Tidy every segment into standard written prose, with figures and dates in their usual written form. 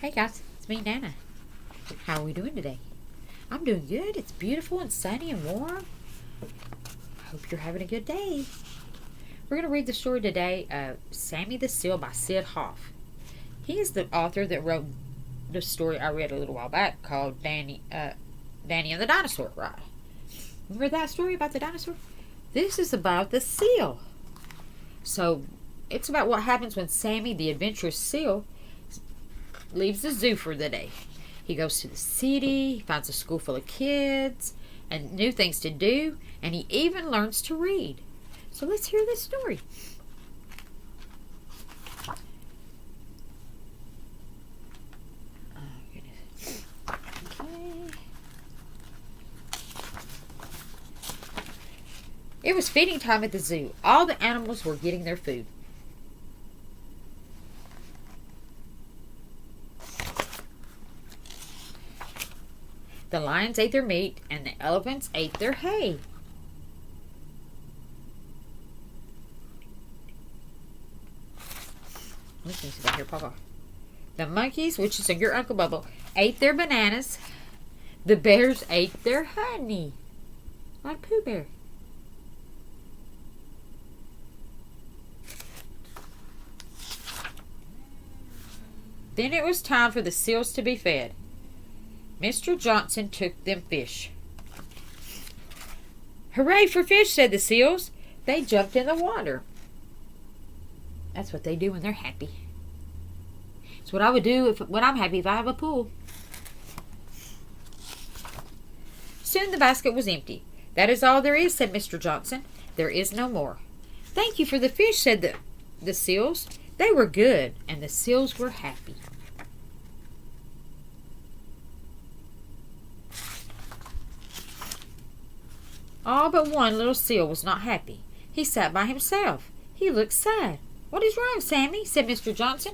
Hey guys, it's me, Nana. How are we doing today? I'm doing good. It's beautiful and sunny and warm. I hope you're having a good day. We're going to read the story today, Sammy the Seal by Sid Hoff. He is the author that wrote the story I read a little while back called Danny and the Dinosaur, right? Remember that story about the dinosaur? This is about the seal. So, it's about what happens when Sammy, the adventurous seal, leaves the zoo for the day. He goes to the city, he finds a school full of kids, and new things to do, and he even learns to read. So let's hear this story. Oh, goodness. Okay. It was feeding time at the zoo. All the animals were getting their food. The lions ate their meat, and the elephants ate their hay. Listen to that here, Papa. The monkeys, which is your Uncle Bubble, ate their bananas. The bears ate their honey. Like Pooh Bear. Then it was time for the seals to be fed. Mr. Johnson took them fish. Hooray for fish, said the seals. They jumped in the water. That's what they do when they're happy. It's what I would do when I'm happy if I have a pool. Soon the basket was empty. That is all there is, said Mr. Johnson. There is no more. Thank you for the fish, said the seals. They were good, and the seals were happy. All but one little seal was not happy. He sat by himself. He looked sad. What is wrong, Sammy? Said Mr. Johnson.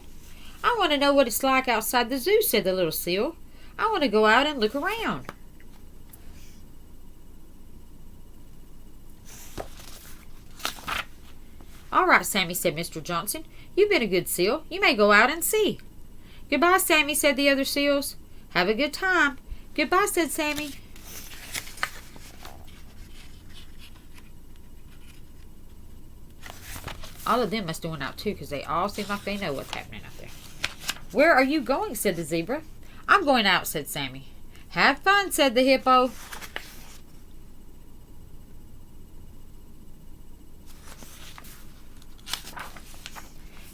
I want to know what it's like outside the zoo, said the little seal. I want to go out and look around. All right, Sammy, said Mr. Johnson. You've been a good seal. You may go out and see. Goodbye, Sammy, said the other seals. Have a good time. Goodbye, said Sammy. All of them must have went out too, because they all seem like they know what's happening out there. Where are you going? Said the zebra. I'm going out, said Sammy. Have fun, said the hippo.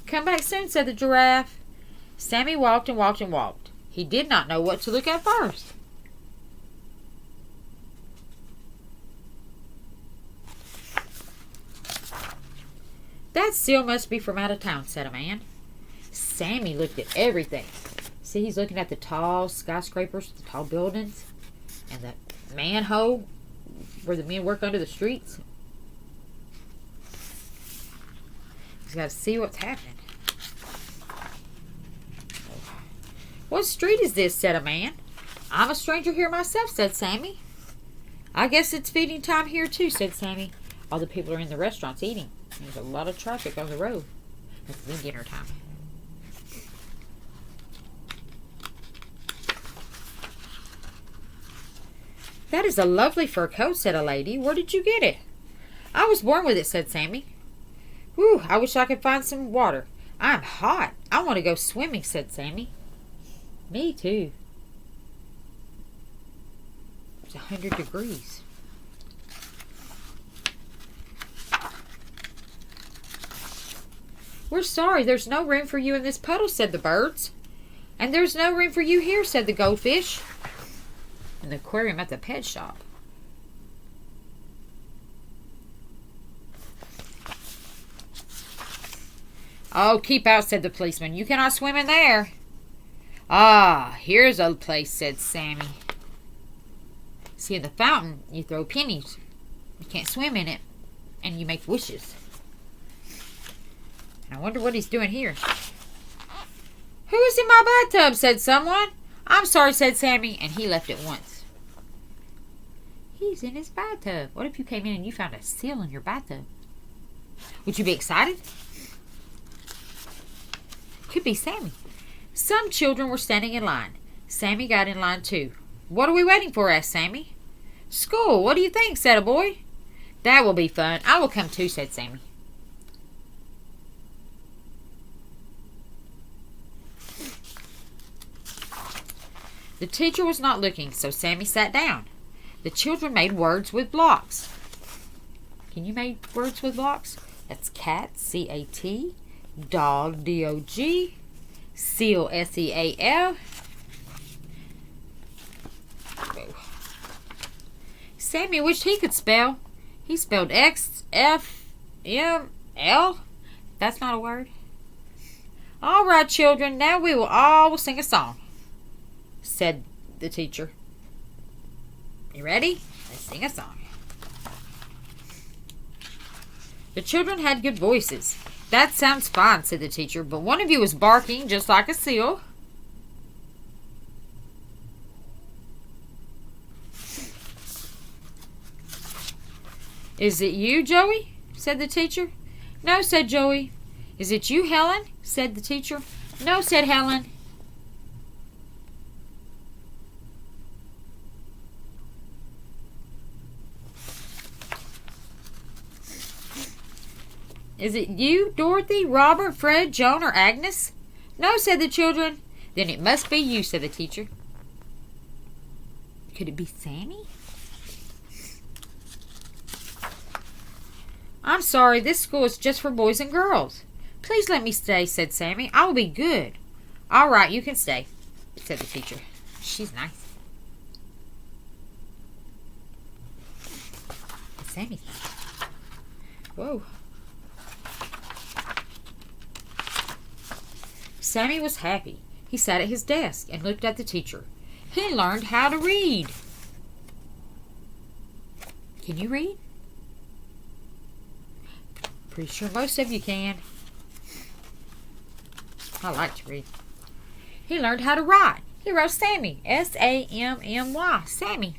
Come back soon, said the giraffe. Sammy walked and walked and walked. He did not know what to look at first. That seal must be from out of town, said a man. Sammy looked at everything. See, he's looking at the tall skyscrapers, the tall buildings, and the manhole where the men work under the streets. He's got to see what's happening. What street is this? Said a man. I'm a stranger here myself, said Sammy. I guess it's feeding time here too, said Sammy. All the people are in the restaurants eating. There's a lot of traffic on the road. It's dinner time. That is a lovely fur coat, said a lady. Where did you get it? I was born with it, said Sammy. Whew, I wish I could find some water. I'm hot. I want to go swimming, said Sammy. Me too. It's 100 degrees. We're sorry, there's no room for you in this puddle, said the birds. And there's no room for you here, said the goldfish. In the aquarium at the pet shop. Oh, keep out, said the policeman. You cannot swim in there. Ah, here's a place, said Sammy. See, in the fountain, you throw pennies. You can't swim in it. And you make wishes. I wonder what he's doing here. Who is in my bathtub? Said someone. I'm sorry, said Sammy, and he left at once. He's in his bathtub. What if you came in and you found a seal in your bathtub? Would you be excited? Could be Sammy. Some children were standing in line. Sammy got in line too. "What are we waiting for?" asked Sammy. "School. What do you think?" said a boy. "That will be fun. I will come too," said Sammy. The teacher was not looking, so Sammy sat down. The children made words with blocks. Can you make words with blocks? That's cat, C-A-T, dog, D-O-G, seal, S-E-A-L. Sammy wished he could spell. He spelled X-F-M-L. That's not a word. "All right, children, now we will all sing a song," said the teacher. "You ready? Let's sing a song." The children had good voices. "That sounds fine," said the teacher, "but one of you is barking just like a seal." "Is it you, Joey?" said the teacher. "No," said Joey. "Is it you, Helen?" said the teacher. "No," said Helen. "Is it you, Dorothy, Robert, Fred, Joan, or Agnes?" "No," said the children. "Then it must be you," said the teacher. "Could it be Sammy?" "I'm sorry, this school is just for boys and girls. Please let me stay," said Sammy. "I will be good." "All right, you can stay," said the teacher. She's nice. Sammy's nice. Whoa. Sammy was happy. He sat at his desk and looked at the teacher. He learned how to read. Can you read? Pretty sure most of you can. I like to read. He learned how to write. He wrote Sammy. S-A-M-M-Y. Sammy.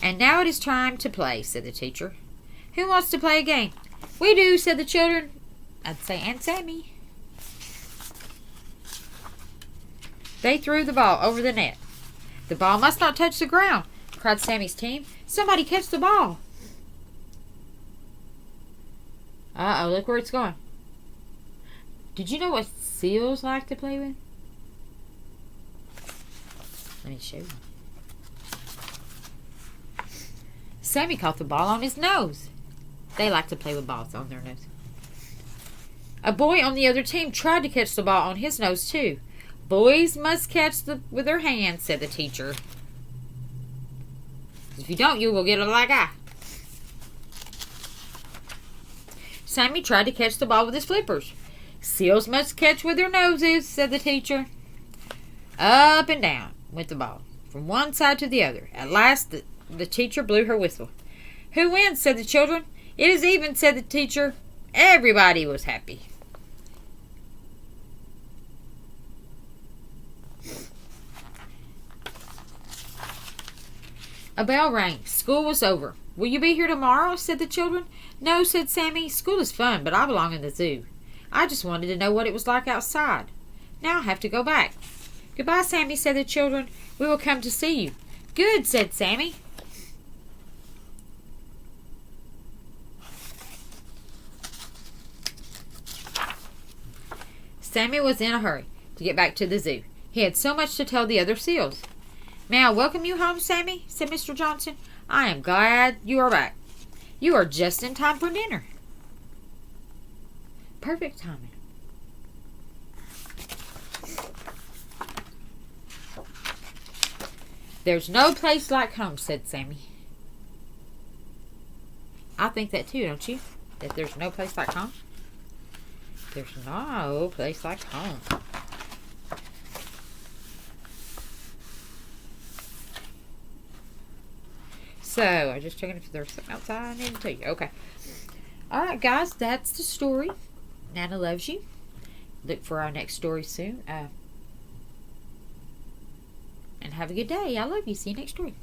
"And now it is time to play," said the teacher. "Who wants to play a game?" "We do," said the children. I'd say, "And Sammy." They threw the ball over the net. "The ball must not touch the ground," cried Sammy's team. "Somebody catch the ball." Uh-oh, look where it's going. Did you know what seals like to play with? Let me show you. Sammy caught the ball on his nose. They like to play with balls on their nose. A boy on the other team tried to catch the ball on his nose too. "Boys must catch with their hands," said the teacher. "If you don't, you will get a black eye." Sammy tried to catch the ball with his flippers. "Seals must catch with their noses," said the teacher. Up and down went the ball, from one side to the other. At last, the teacher blew her whistle. "Who wins?" said the children. "It is even," said the teacher. Everybody was happy. A bell rang. School was over. "Will you be here tomorrow?" said the children. "No," said Sammy. "School is fun, but I belong in the zoo. I just wanted to know what it was like outside. Now I have to go back." "Goodbye, Sammy," said the children. "We will come to see you." "Good," said Sammy. Sammy was in a hurry to get back to the zoo. He had so much to tell the other seals. "May I welcome you home, Sammy?" said Mr. Johnson. "I am glad you are back. You are just in time for dinner." Perfect timing. "There's no place like home," said Sammy. I think that too, don't you? That there's no place like home? There's no place like home. So, I just checking if there's something else I need to tell you. Okay. Alright, guys, that's the story. Nana loves you. Look for our next story soon. And have a good day. I love you. See you next story.